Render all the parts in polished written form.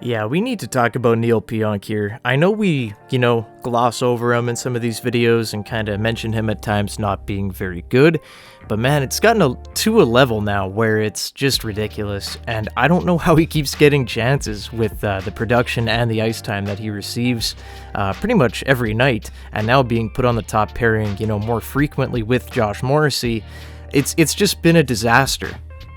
Yeah, we need to talk about Neal Pionk here. I know we, gloss over him in some of these videos and kind of mention him at times not being very good, but man, it's gotten to a level now where it's just ridiculous, and I don't know how he keeps getting chances with the production and the ice time that he receives pretty much every night, and now being put on the top pairing, more frequently with Josh Morrissey. It's just been a disaster.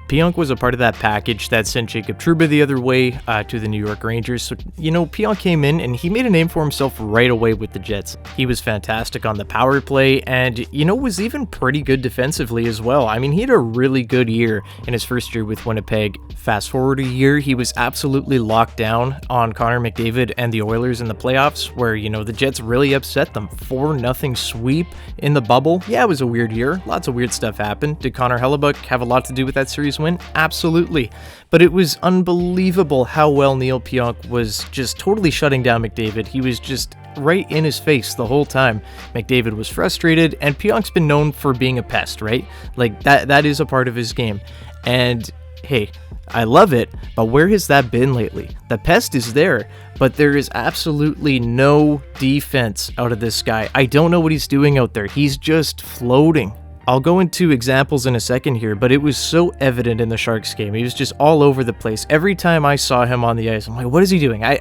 Pionk was a part of that package that sent Jacob Trouba the other way to the New York Rangers. So, Pionk came in and he made a name for himself right away with the Jets. He was fantastic on the power play and, was even pretty good defensively as well. I mean, he had a really good year in his first year with Winnipeg. Fast forward a year, he was absolutely locked down on Connor McDavid and the Oilers in the playoffs, where, the Jets really upset them. 4-0 sweep in the bubble. Yeah, it was a weird year. Lots of weird stuff happened. Did Connor Hellebuck have a lot to do with that series win? Absolutely. But it was unbelievable how well Neal Pionk was just totally shutting down McDavid. He was just right in his face the whole time. McDavid was frustrated, and Pionk's been known for being a pest, right? Like, that is a part of his game. And hey, I love it, but where has that been lately? The pest is there, but there is absolutely no defense out of this guy. I don't know what he's doing out there. He's just floating. I'll go into examples in a second here, but it was so evident in the Sharks game. He was just all over the place. Every time I saw him on the ice, I'm like, what is he doing? I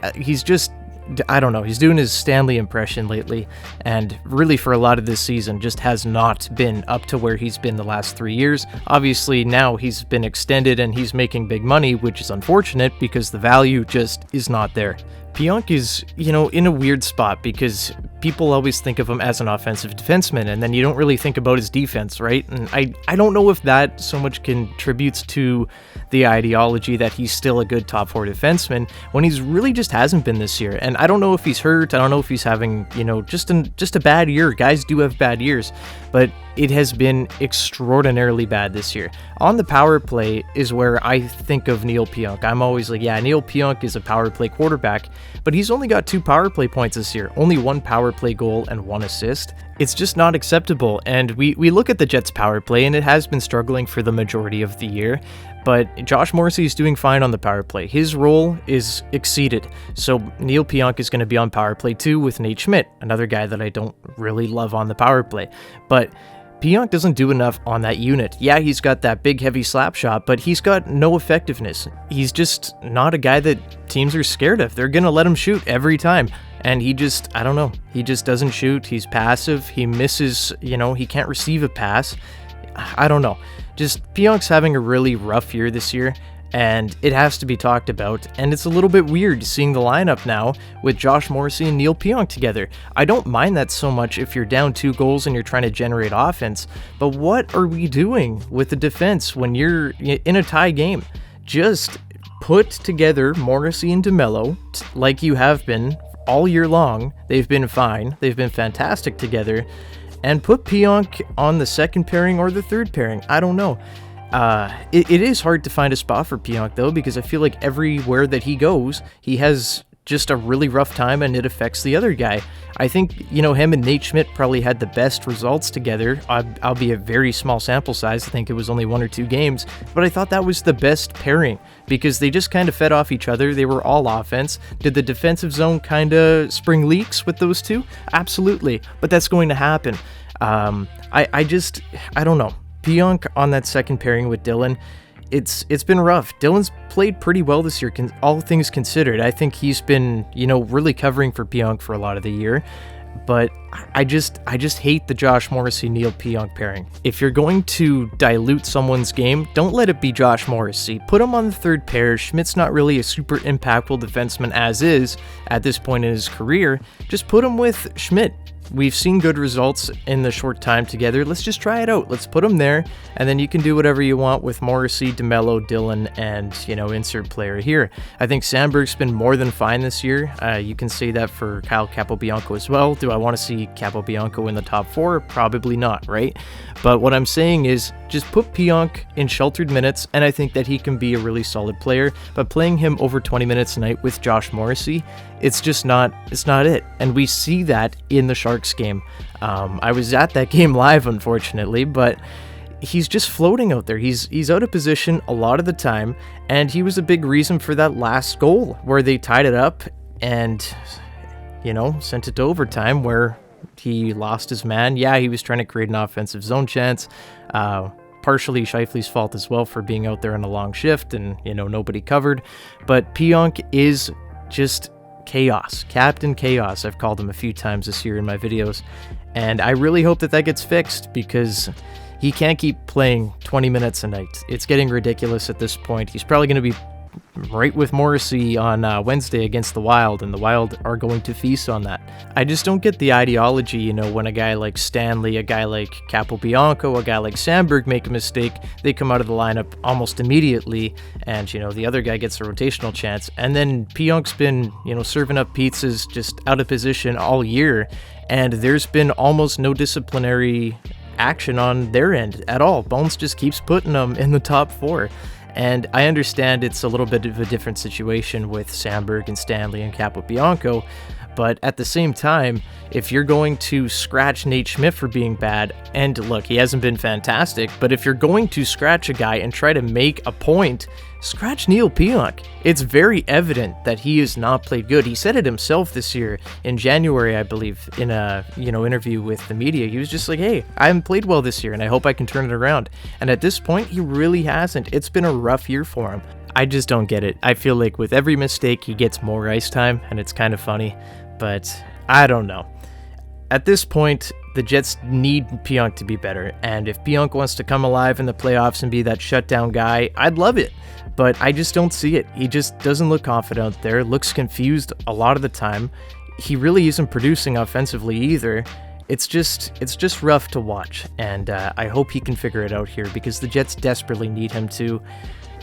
don't know. He's doing his Stanley impression lately, and really for a lot of this season just has not been up to where he's been the last 3 years. Obviously now he's been extended and he's making big money, which is unfortunate because the value just is not there. Pionk is, in a weird spot because people always think of him as an offensive defenseman, and then you don't really think about his defense, right? And I don't know if that so much contributes to the ideology that he's still a good top four defenseman when he's really just hasn't been this year. And I don't know if he's hurt. I don't know if he's having, just a bad year. Guys do have bad years, but it has been extraordinarily bad this year. On the power play is where I think of Neal Pionk. I'm always like, yeah, Neal Pionk is a power play quarterback, but he's only got 2 power play points this year, only 1 power play goal and 1 assist. It's just not acceptable, and we look at the Jets power play, and it has been struggling for the majority of the year, but Josh Morrissey is doing fine on the power play. His role is exceeded, so Neal Pionk is going to be on power play too with Nate Schmidt, another guy that I don't really love on the power play, but Pionk doesn't do enough on that unit. Yeah, he's got that big heavy slap shot, but he's got no effectiveness. He's just not a guy that teams are scared of. They're going to let him shoot every time. And he just, I don't know, he just doesn't shoot. He's passive. He misses, he can't receive a pass. I don't know. Just Pionk's having a really rough year this year, and it has to be talked about, and it's a little bit weird seeing the lineup now with Josh Morrissey and Neal Pionk together. I don't mind that so much if you're down 2 goals and you're trying to generate offense, but what are we doing with the defense when you're in a tie game? Just put together Morrissey and DeMello like you have been all year long. They've been fine. They've been fantastic together, and put Pionk on the second pairing or the third pairing. I don't know. It is hard to find a spot for Pionk, though, because I feel like everywhere that he goes, he has just a really rough time, and it affects the other guy. I think, him and Nate Schmidt probably had the best results together, albeit very small sample size. I think it was only 1 or 2 games, but I thought that was the best pairing because they just kind of fed off each other. They were all offense. Did the defensive zone kind of spring leaks with those two? Absolutely, but that's going to happen. I don't know. Pionk on that second pairing with Dylan, it's been rough. Dylan's played pretty well this year, all things considered. I think he's been, really covering for Pionk for a lot of the year. But I just hate the Josh Morrissey Neal Pionk pairing. If you're going to dilute someone's game, don't let it be Josh Morrissey. Put him on the third pair. Schmidt's not really a super impactful defenseman as is at this point in his career. Just put him with Schmidt. We've seen good results in the short time together. Let's just try it out. Let's put them there, and then you can do whatever you want with Morrissey, DeMello, Dylan, and, insert player here. I think Sandberg's been more than fine this year. You can say that for Kyle Capobianco as well. Do I want to see Capobianco in the top 4? Probably not, right? But what I'm saying is just put Pionk in sheltered minutes, and I think that he can be a really solid player. But playing him over 20 minutes a night with Josh Morrissey, it's not it. And we see that in the Sharks game. I was at that game live, unfortunately, but he's just floating out there. He's out of position a lot of the time, and he was a big reason for that last goal where they tied it up and, you know, sent it to overtime where he lost his man. Yeah, he was trying to create an offensive zone chance. Partially Scheifele's fault as well for being out there on a long shift and, you know, nobody covered. But Pionk is just chaos. Captain Chaos, I've called him a few times this year in my videos. And I really hope that gets fixed, because he can't keep playing 20 minutes a night. It's getting ridiculous at this point. He's probably going to be right with Morrissey on Wednesday against the Wild, and the Wild are going to feast on that. I just don't get the ideology, you know, when a guy like Stanley, a guy like Capobianco, a guy like Sandberg make a mistake, they come out of the lineup almost immediately, and, you know, the other guy gets a rotational chance. And then Pionk's been, you know, serving up pizzas just out of position all year, and there's been almost no disciplinary action on their end at all. Bones just keeps putting them in the top 4. And I understand it's a little bit of a different situation with Sandberg and Stanley and Capobianco, but at the same time, if you're going to scratch Nate Schmidt for being bad, and look, he hasn't been fantastic, but if you're going to scratch a guy and try to make a point, scratch Neal Pionk. It's very evident that he has not played good. He said it himself this year in January, I believe, in a, you know, interview with the media. He was just like, hey, I haven't played well this year, and I hope I can turn it around. And at this point, he really hasn't. It's been a rough year for him. I just don't get it. I feel like with every mistake, he gets more ice time, and it's kind of funny, but I don't know. At this point, the Jets need Pionk to be better, and if Pionk wants to come alive in the playoffs and be that shutdown guy, I'd love it. But I just don't see it. He just doesn't look confident out there, looks confused a lot of the time. He really isn't producing offensively either. It's just rough to watch, and I hope he can figure it out here, because the Jets desperately need him to,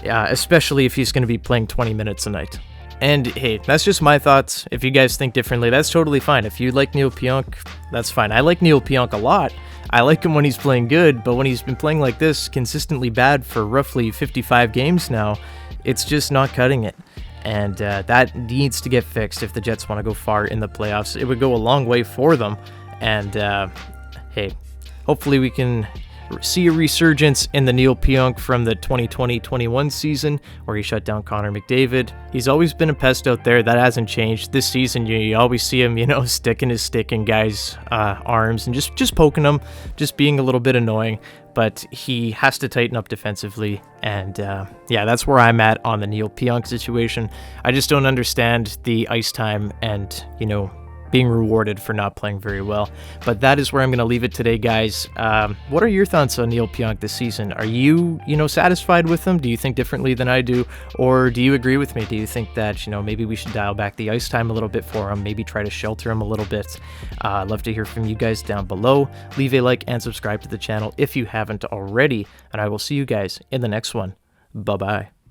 especially if he's going to be playing 20 minutes a night. And hey, that's just my thoughts. If you guys think differently, that's totally fine. If you like Neal Pionk, that's fine. I like Neal Pionk a lot. I like him when he's playing good, but when he's been playing like this, consistently bad for roughly 55 games now, it's just not cutting it. And that needs to get fixed if the Jets want to go far in the playoffs. It would go a long way for them. And hey, hopefully we can see a resurgence in the Neal Pionk from the 2020-21 season where he shut down Connor McDavid. He's always been a pest out there. That hasn't changed. This season, you always see him, you know, sticking his stick in guys' arms and just poking them, just being a little bit annoying. But he has to tighten up defensively. And yeah, that's where I'm at on the Neal Pionk situation. I just don't understand the ice time and, you know, being rewarded for not playing very well. But that is where I'm going to leave it today, guys. What are your thoughts on Neal Pionk this season? Are you satisfied with him? Do you think differently than I do? Or do you agree with me? Do you think that, maybe we should dial back the ice time a little bit for him, maybe try to shelter him a little bit? I'd love to hear from you guys down below. Leave a like and subscribe to the channel if you haven't already, and I will see you guys in the next one. Bye-bye.